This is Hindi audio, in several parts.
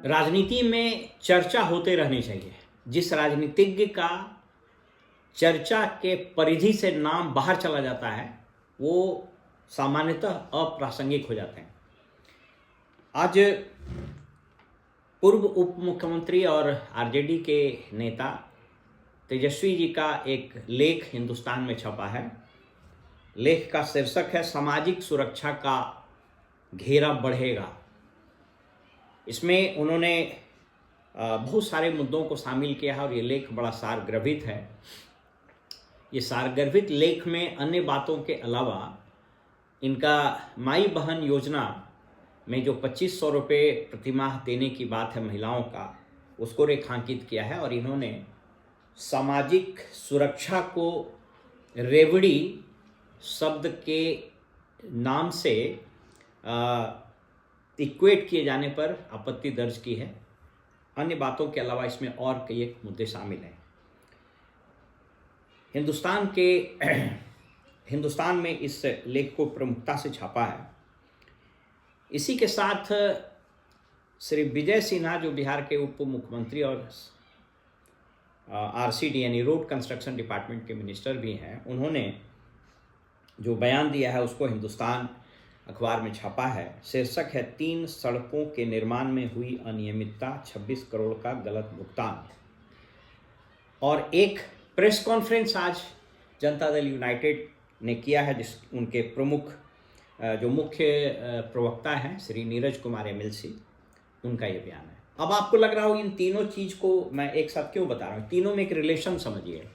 राजनीति में चर्चा होते रहनी चाहिए। जिस राजनीतिज्ञ का चर्चा के परिधि से नाम बाहर चला जाता है वो सामान्यतः अप्रासंगिक हो जाते हैं। आज पूर्व उप मुख्यमंत्री और आरजेडी के नेता तेजस्वी जी का एक लेख हिंदुस्तान में छपा है। लेख का शीर्षक है सामाजिक सुरक्षा का घेरा बढ़ेगा। इसमें उन्होंने बहुत सारे मुद्दों को शामिल किया है और ये लेख बड़ा सारगर्भित है। ये सारगर्भित लेख में अन्य बातों के अलावा इनका माई बहन योजना में जो 2500 रुपये प्रतिमाह देने की बात है महिलाओं का, उसको रेखांकित किया है और इन्होंने सामाजिक सुरक्षा को रेवड़ी शब्द के नाम से इक्वेट किए जाने पर आपत्ति दर्ज की है। अन्य बातों के अलावा इसमें और कई एक मुद्दे शामिल हैं। हिंदुस्तान में इस लेख को प्रमुखता से छापा है। इसी के साथ श्री विजय सिन्हा जो बिहार के उप मुख्यमंत्री और आरसीडी यानी रोड कंस्ट्रक्शन डिपार्टमेंट के मिनिस्टर भी हैं, उन्होंने जो बयान दिया है उसको हिंदुस्तान अखबार में छपा है। शीर्षक है 3 सड़कों के निर्माण में हुई अनियमितता, 26 करोड़ का गलत भुगतान। और एक प्रेस कॉन्फ्रेंस आज जनता दल यूनाइटेड ने किया है, जिस उनके प्रमुख जो मुख्य प्रवक्ता हैं श्री नीरज कुमार एमएलसी, उनका ये बयान है। अब आपको लग रहा हो इन तीनों चीज़ को मैं एक साथ क्यों बता रहा हूँ, तीनों में एक रिलेशन समझिए।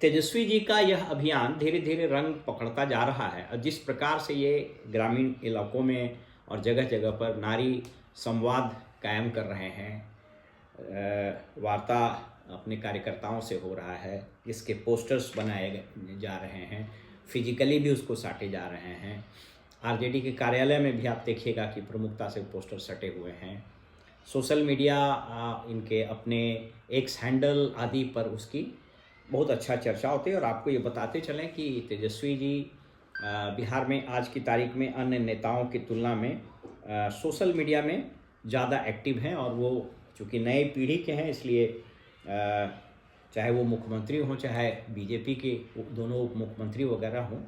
तेजस्वी जी का यह अभियान धीरे धीरे रंग पकड़ता जा रहा है और जिस प्रकार से ये ग्रामीण इलाकों में और जगह जगह पर नारी संवाद कायम कर रहे हैं, वार्ता अपने कार्यकर्ताओं से हो रहा है, जिसके पोस्टर्स बनाए जा रहे हैं, फिजिकली भी उसको साटे जा रहे हैं। आरजेडी के कार्यालय में भी आप देखिएगा कि प्रमुखता से पोस्टर सटे हुए हैं। सोशल मीडिया इनके अपने एक्स हैंडल आदि पर उसकी बहुत अच्छा चर्चा होती है। और आपको ये बताते चलें कि तेजस्वी जी बिहार में आज की तारीख में अन्य नेताओं की तुलना में सोशल मीडिया में ज़्यादा एक्टिव हैं और वो चूँकि नए पीढ़ी के हैं, इसलिए चाहे वो मुख्यमंत्री हों चाहे बीजेपी के दोनों उप मुख्यमंत्री वगैरह हों,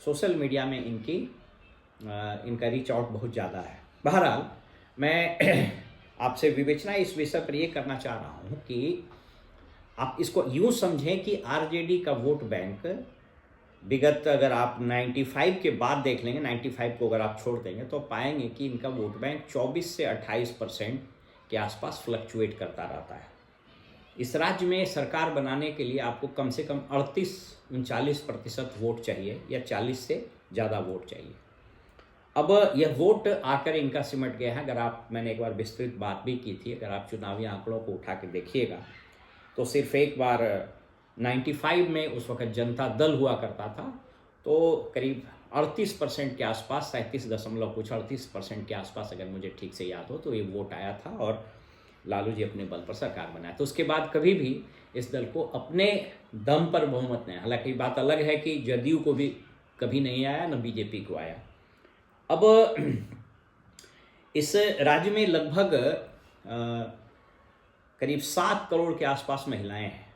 सोशल मीडिया में इनका रीच आउट बहुत ज़्यादा है। बहरहाल मैं आपसे विवेचना इस विषय पर ये करना चाह रहा हूँ कि आप इसको यूँ समझें कि आरजेडी का वोट बैंक विगत अगर आप 95 के बाद देख लेंगे, 95 को अगर आप छोड़ देंगे तो पाएंगे कि इनका वोट बैंक 24 से 28% के आसपास फ्लक्चुएट करता रहता है। इस राज्य में सरकार बनाने के लिए आपको कम से कम 38-39% वोट चाहिए या 40 से ज़्यादा वोट चाहिए। अब यह वोट आकर इनका सिमट गया है। अगर मैंने एक बार विस्तृत बात भी की थी, अगर आप चुनावी आंकड़ों को उठा के देखिएगा तो सिर्फ एक बार 95 में उस वक्त जनता दल हुआ करता था, तो करीब 38% के आसपास, 37.38% के आसपास अगर मुझे ठीक से याद हो तो ये वोट आया था और लालू जी अपने बल पर सरकार बनाया। तो उसके बाद कभी भी इस दल को अपने दम पर बहुमत नहीं। हालांकि बात अलग है कि जदयू को भी कभी नहीं आया, न बीजेपी को आया। अब इस राज्य में लगभग करीब 7 करोड़ के आसपास महिलाएं हैं।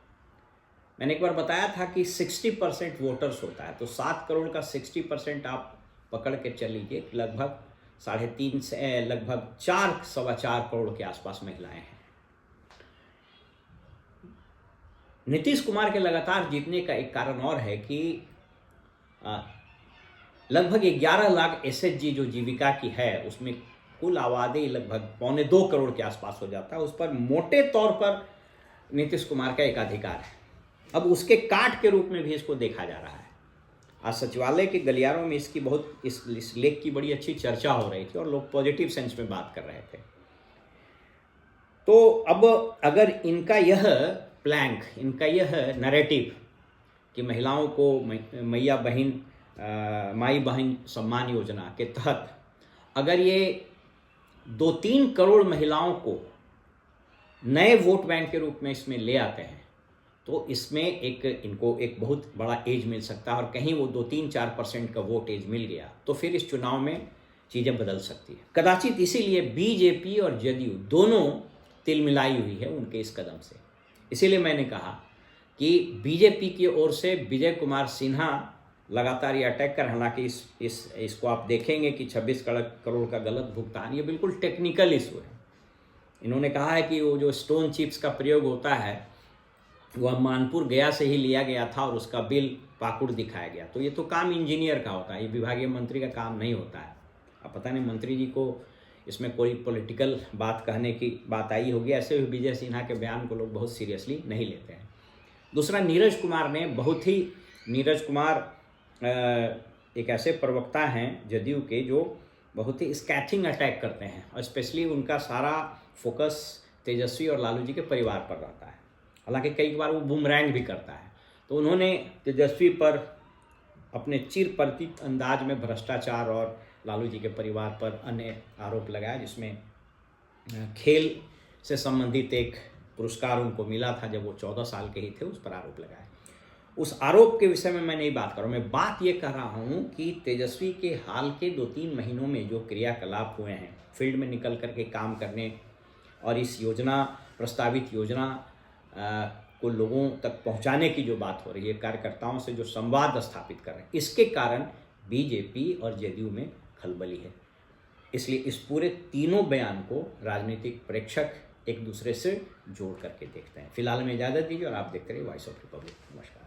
मैंने एक बार बताया था कि 60% वोटर्स होता है, तो 7 करोड़ का 60% आप पकड़ के चल लीजिए, लगभग 3.5 से लगभग 4-4.25 करोड़ के आसपास महिलाएं हैं। नीतीश कुमार के लगातार जीतने का एक कारण और है कि लगभग 11 लाख एसएचजी जो जीविका की है, उसमें कुल आबादी लगभग 1.25 करोड़ के आसपास हो जाता है। उस पर मोटे तौर पर नीतीश कुमार का एकाधिकार है। अब उसके काट के रूप में भी इसको देखा जा रहा है। आज सचिवालय के गलियारों में इसकी बहुत इस लेख की बड़ी अच्छी चर्चा हो रही थी और लोग पॉजिटिव सेंस में बात कर रहे थे। तो अब अगर इनका यह प्लैंक, इनका यह नैरेटिव कि महिलाओं को माई बहन सम्मान योजना के तहत अगर ये 2-3 करोड़ महिलाओं को नए वोट बैंक के रूप में इसमें ले आते हैं तो इसमें इनको एक बहुत बड़ा एज मिल सकता है। और कहीं वो 2-3-4% का वोट एज मिल गया तो फिर इस चुनाव में चीज़ें बदल सकती है। कदाचित इसीलिए बीजेपी और जदयू दोनों तिलमिलाई हुई है उनके इस कदम से। इसीलिए मैंने कहा कि बीजेपी की ओर से विजय कुमार सिन्हा लगातार ये अटैक कर, हालांकि इसको आप देखेंगे कि 26 करोड़ का गलत भुगतान, ये बिल्कुल टेक्निकल इशू है। इन्होंने कहा है कि वो जो स्टोन चिप्स का प्रयोग होता है वह मानपुर गया से ही लिया गया था और उसका बिल पाकुड़ दिखाया गया। तो ये तो काम इंजीनियर का होता है, ये विभागीय मंत्री का काम नहीं होता है। अब पता नहीं मंत्री जी को इसमें कोई पॉलिटिकल बात कहने की बात आई होगी, ऐसे भी विजय सिन्हा के बयान को लोग बहुत सीरियसली नहीं लेते हैं। दूसरा, नीरज कुमार ने नीरज कुमार एक ऐसे प्रवक्ता हैं जदयू के जो बहुत ही स्कैचिंग अटैक करते हैं, और स्पेशली उनका सारा फोकस तेजस्वी और लालू जी के परिवार पर रहता है। हालांकि कई बार वो बुमरैंग भी करता है। तो उन्होंने तेजस्वी पर अपने चिर परिचित अंदाज में भ्रष्टाचार और लालू जी के परिवार पर अन्य आरोप लगाया, जिसमें खेल से संबंधित एक पुरस्कार उनको मिला था जब वो 14 साल के ही थे, उस पर आरोप लगाया। उस आरोप के विषय में मैं नहीं बात कर रहा हूँ, मैं बात ये कर रहा हूँ कि तेजस्वी के हाल के 2-3 महीनों में जो क्रियाकलाप हुए हैं, फील्ड में निकल करके काम करने और इस प्रस्तावित योजना को लोगों तक पहुंचाने की जो बात हो रही है, कार्यकर्ताओं से जो संवाद स्थापित कर रहे हैं, इसके कारण बीजेपी और जदयू में खलबली है। इसलिए इस पूरे तीनों बयान को राजनीतिक प्रेक्षक एक दूसरे से जोड़ करके देखते हैं। फिलहाल में इजाज़त दीजिए और आप देखते रहिए वॉइस ऑफ रिपब्लिक। नमस्कार।